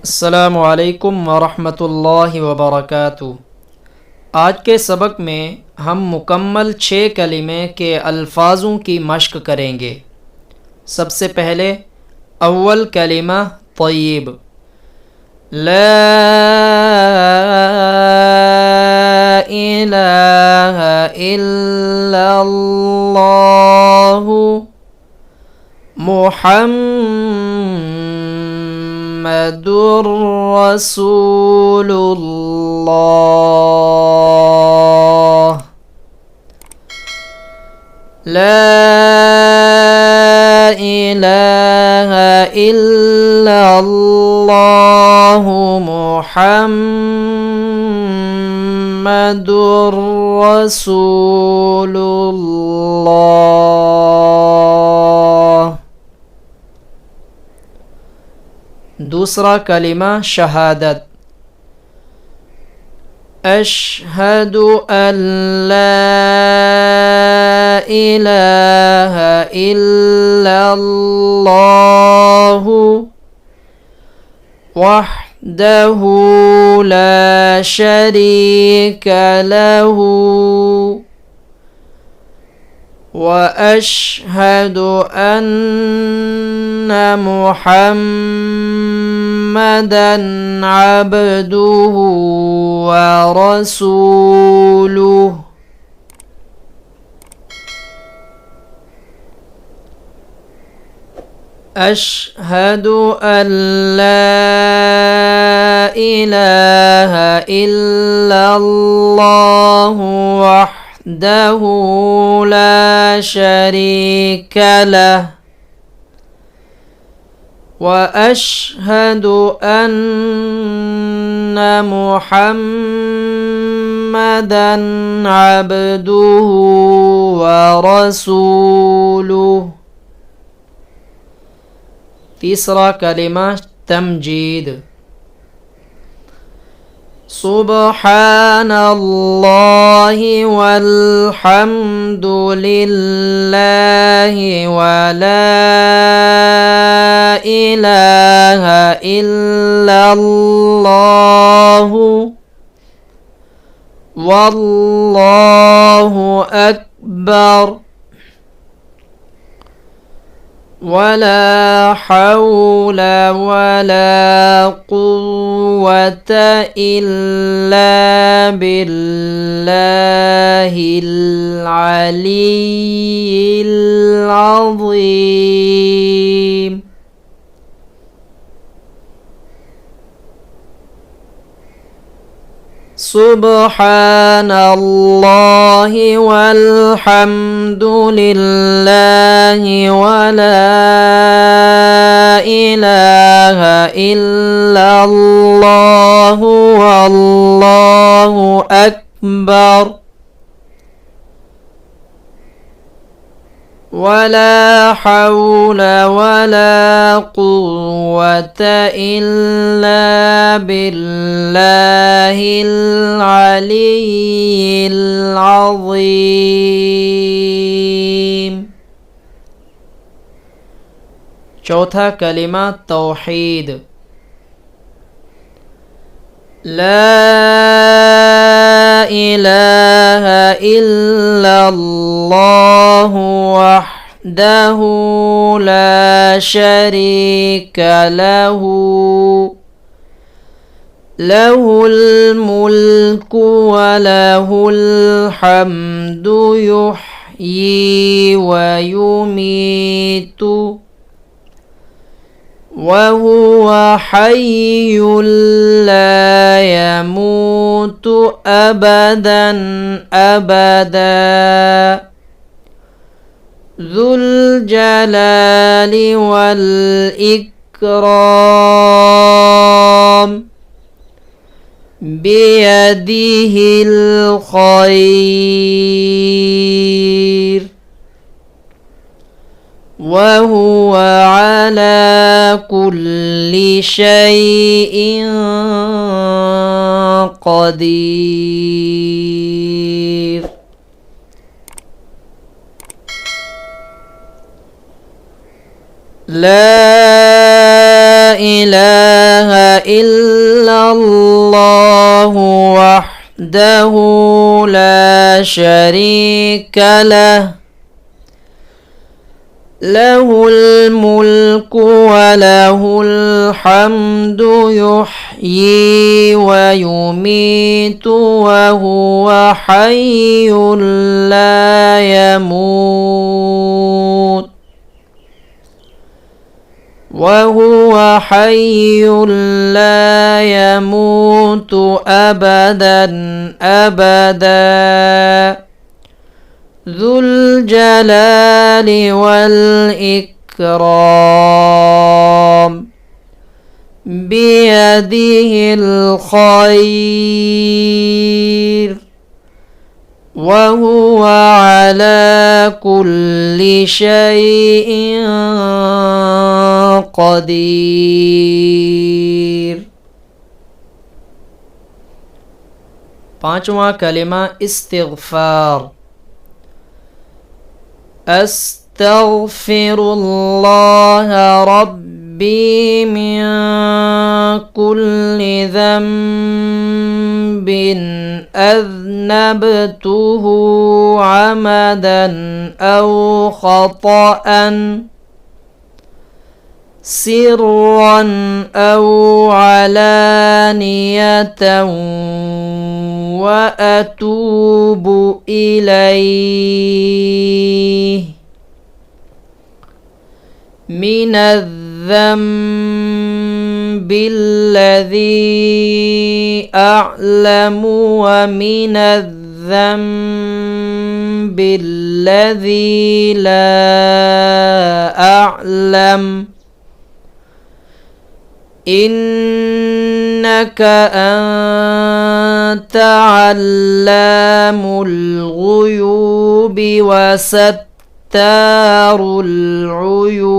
अस्सलामु अलैकुम वरहमतुल्लाहि वबरकातुहू। आज के सबक में हम मुकम्मल 6 कलिमे के अल्फाज़ों की मश्क करेंगे। सबसे पहले अव्वल कलिमा तय्यब। ला इलाहा इल्लल्लाहु मुहम्मदुर रसूलुल्लाह। ला इलाहा इल्लल्लाहु मुहम्मदुर रसूलुल्लाह। दूसरा कलिमा शहादत। अशहदु अल्ला इलाहा इल्लल्लाहु वहदहु ला शरीका लहु व अशहदु अन्ना मुहम्मदन अब्दुहु व रसूलुहु। अशहदु अल्ला इलाहा इल्लल्लाहु वहदहु ला शरीका लहु व अशहदु अन्ना मुहम्मदन अब्दुहु व रसूलुहु। तीसरा कलिमा तमजीद। सुब्हानल्लाहि वल्हम्दुलिल्लाहि व ला इलाहा इल्लल्लाहु वल्लाहु अकबर वला हौला वला कुव्वता इल्ला बिल्लाहिल अलिय्यिल अज़ीम। सुब्हानल्लाहि वल्हम्दुलिल्लाहि वला इलाहा इल्लल्लाहु वल्लाहु अकबर वला हौला वला कुव्वता इल्ला बिल्लाहिल अलिय्यिल अज़ीम। चौथा कलिमा तौहीद। ला इलाहा इल्लल्लाहु वहदहु ला शरीका लहु लहुल मुल्कु व लहुल हम्दु युह्यी व युमीतु वहुव हय्युल ला यमूतु अबदन अबदा ज़ुल जलालि वल इकराम बियदिहिल खैर वहुव अला कुल्लि शैइन क़दीर। لا إله إلا الله وحده لا شريك له له الملك وله الحمد يحيي ويميت وهو حي لا يموت أبدا أبدا ذو الجلال والإكرام بيده الخير وهو على كل شيء قدير. पांचवा कलिमा इस्तिग़फ़ार। अस्तग़फ़िरुल्लाह रब्बी मिन कुल्लि ज़ंबिन अज़नबतुहु अमदन औ ख़तअन सिर्रन औ अलानियतन व अतूबु इलैहि मिनज़्ज़ंबिल्लज़ी अअलमु व मिनज़्ज़ंबिल्लज़ी ला अअलम इन्नका अन्ता अल्लामुल गुयूबि व सत्तारुल उयूब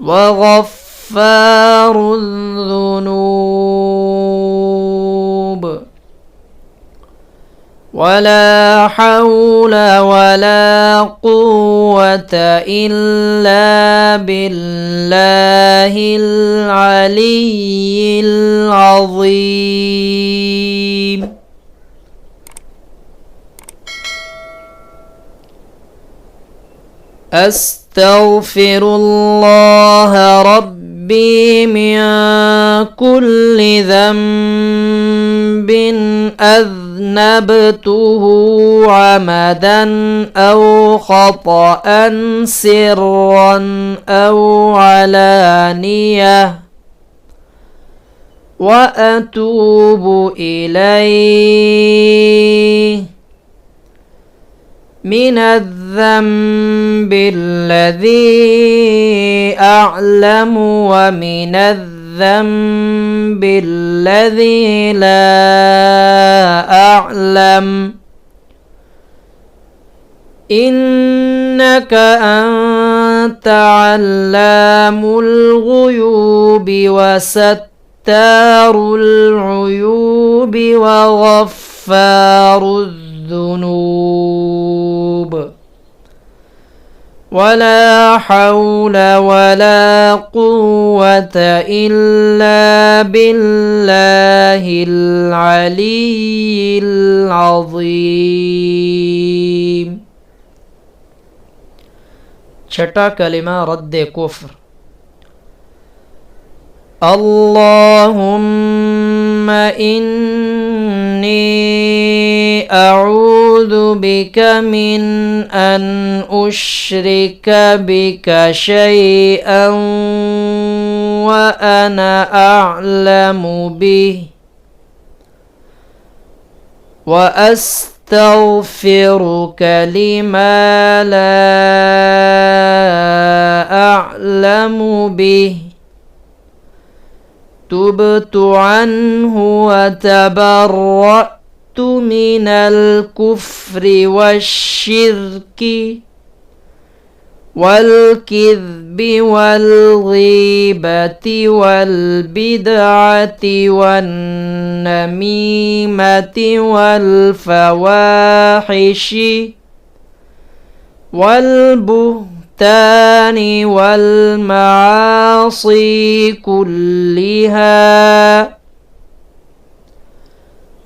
व गफ्फारुज़ ज़ुनूब वला हौल वला कुव्वत इल्ला बिल्लाहिल अलिय्यिल अज़ीम। अस्तग़फ़िरुल्लाह रब्बी मिन कुल्लि ज़ंबिन अज़नबतुहु अमदन औ ख़तअन सिर्रन औ अलानियह व अतूबु इलैहि मिनज़्ज़ंबिल्लज़ी अअलमु व मिनज़्ज़ंबिल्लज़ी ला अअलम इन्नका अन्ता अल्लामुल गुयूबि व सत्तारुल उयूबि व गफ्फारुज़ ज़ुनूब वला हौल वला कुव्वत इल्ला बिल्लाहिल अलिय्यिल अज़ीम। छठा कलिमा रद्द कुफ्र। अल्लाहुम्मा इन्नी अऊज़ु बिका मिन अन उश्रिका बिका शैअन व अना अअलमु बिहि व अस्तग़फ़िरुका लिमा ला अअलमु बिहि तुबतु अन्हु व तबर्रअतु मिनल कुफ्रि वश्शिर्कि वल किज़्बि वल गीबति वल बिदअति वन नमीमति वल फवाहिशि वल बुहतानि البهتان والمعاصي كلها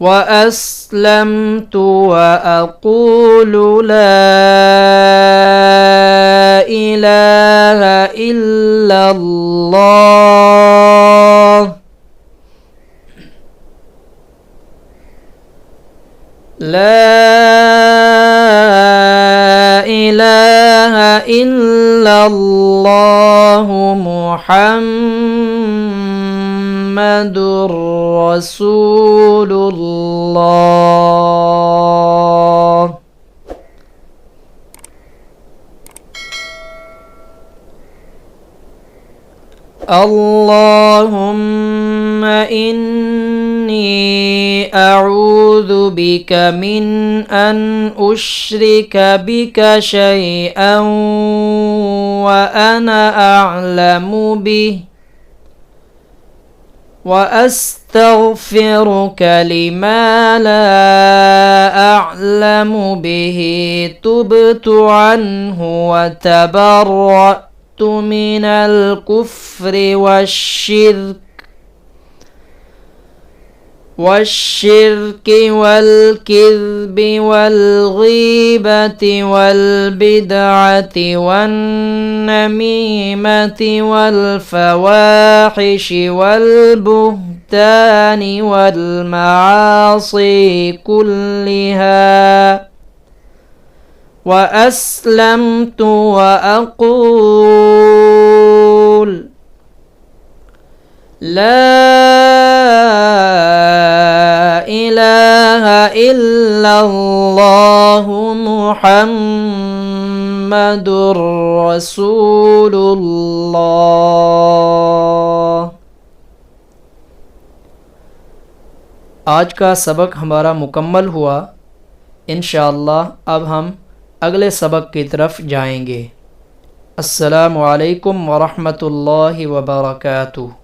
وأسلمت وأقول لا إله إلا الله لا إله إلا الله محمد رسول الله. اللهم إني أعوذ بك من أن أشرك بك شيئا وأنا أعلم به وأستغفرك لما لا أعلم به تبت عنه وتبرأت من الكفر والشرك والكذب والغيبة والبدعة والنميمة والفواحش والبهتان والمعاصي كلها وأسلمت وأقول لا إله إلا الله محمد رسول الله. आज का सबक हमारा मुकम्मल हुआ। इंशाअल्लाह अब हम अगले सबक की तरफ जाएंगे। अस्सलामु अलैकुम व रहमतुल्लाहि व बरकातुहू।